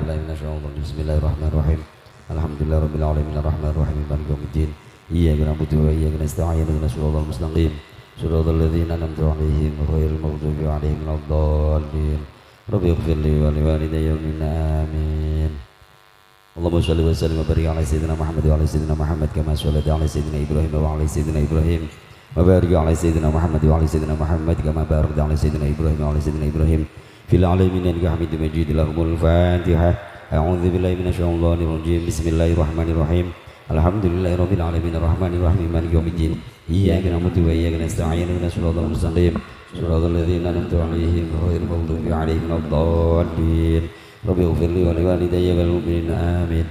billahi minasyaitonir rajim. Bismillahirrahmanirrahim. Alhamdulillahirabbil alamin arrahmanir rahim maliki yaumiddin. Iyyaka na'budu wa iyyaka nasta'in ihdinas siratal mustaqim. Siratal ladzina an'amta 'alaihim ghairil maghdubi 'alaihim waladdallin. Rabbi ighfir li wa liwalidayya amin. Allahumma shalli wa sallim wa barik ala sayyidina Muhammad wa ala sayyidina Muhammad kama shallaita ala sayyidina Ibrahim wa ala sayyidina Ibrahim wa barik ala sayyidina Muhammad wa ala sayyidina Muhammad kama barakta ala sayyidina Ibrahim wa ala sayyidina Ibrahim fil alamin innaka Hamidum Majid. Lahumul Fatihah. A'udzu billahi minasyaitonir rajim. Bismillahirrahmanirrahim. Alhamdulillahirabbil alamin arrahmanir rahim maliki yaumiddin. Iyyaka na'budu wa iyyaka nasta'in ihdinas siratal mustaqim. Siratal ladzina an'amta 'alaihim ghairil maghdubi 'alaihim waladdallin. Rabbi ighfir li wa liwalidayya wal mu'minin amin.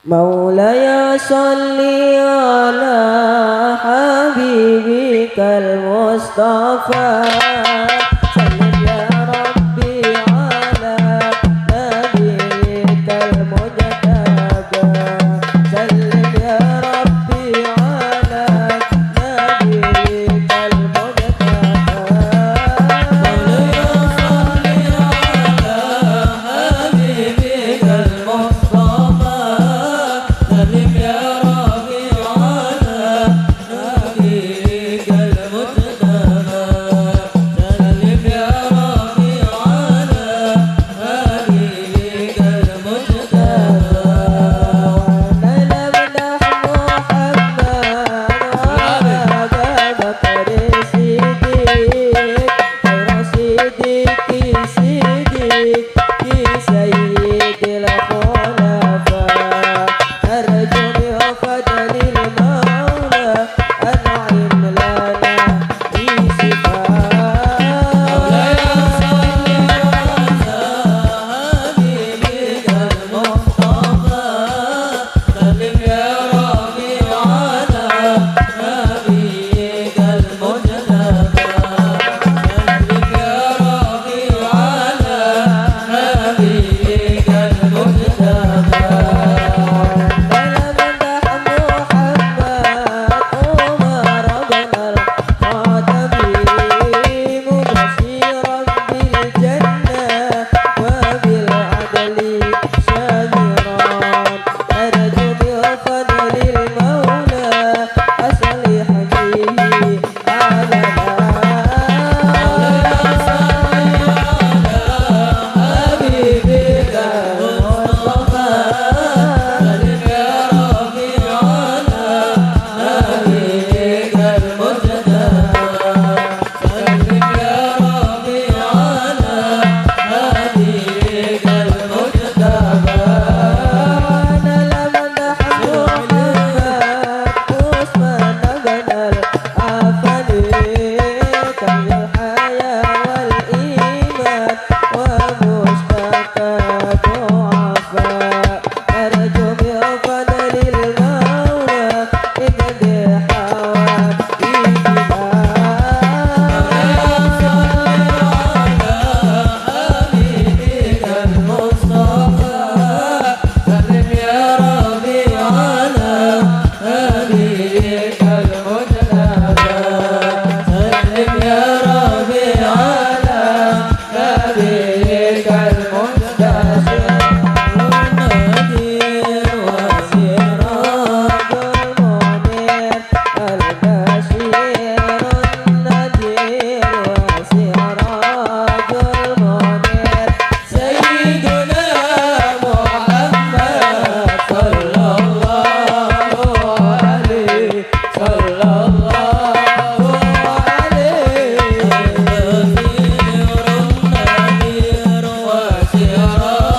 مولاي صل على حبيبك المصطفى سلم يا ربي على نبيك المجتبى سلم يا ربي على نبيك المجتبى مولاي صل على حبيبك المصطفى سلم يا ربي على نبيك المجتبى سلم يا ربي على نبيك المجتبى وانا لمدح محمد وابا بكر صديق خير صديق صديق سيد الخلفاء أرجو بفضل المولى أنعم لنا بصفاء مولاي صل على حبيبك المصطفى سلم يا ربي على نبيك المجتبى سلم يا ربي على نبيك المجتبى Sirah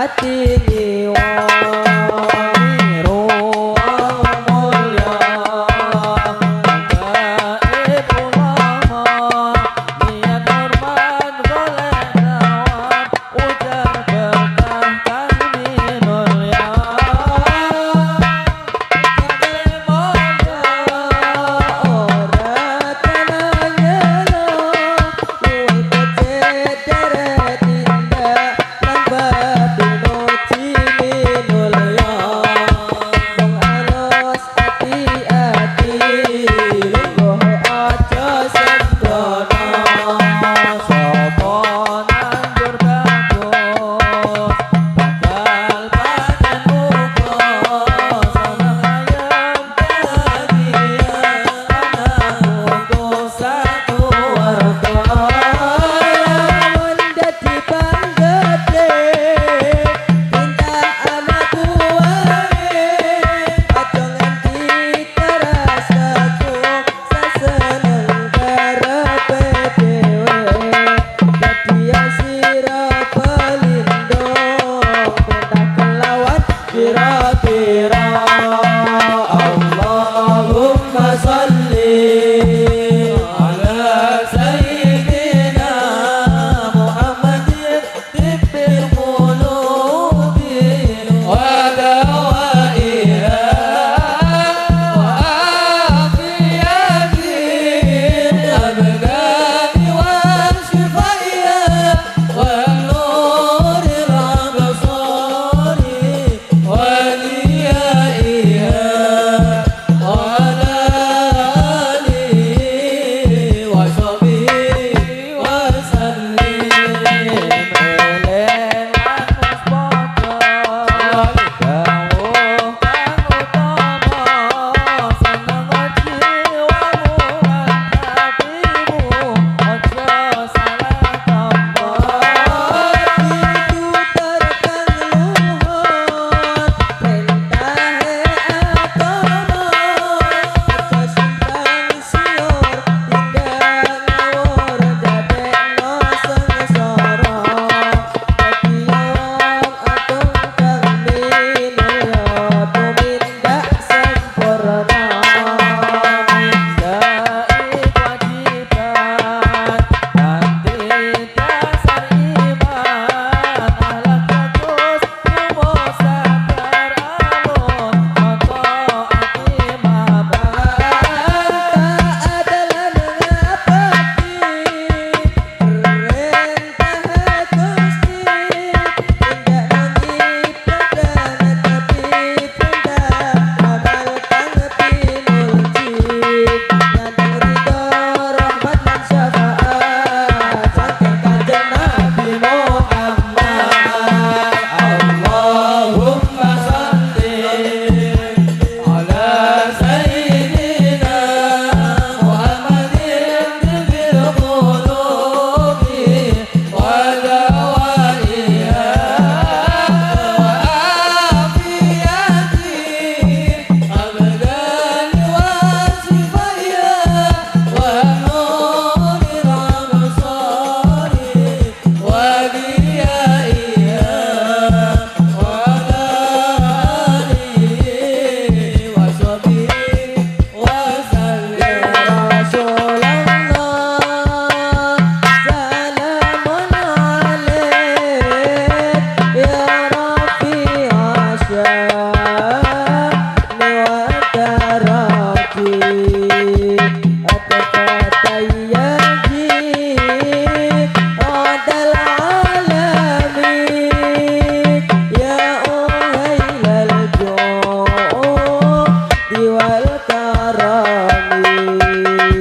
hati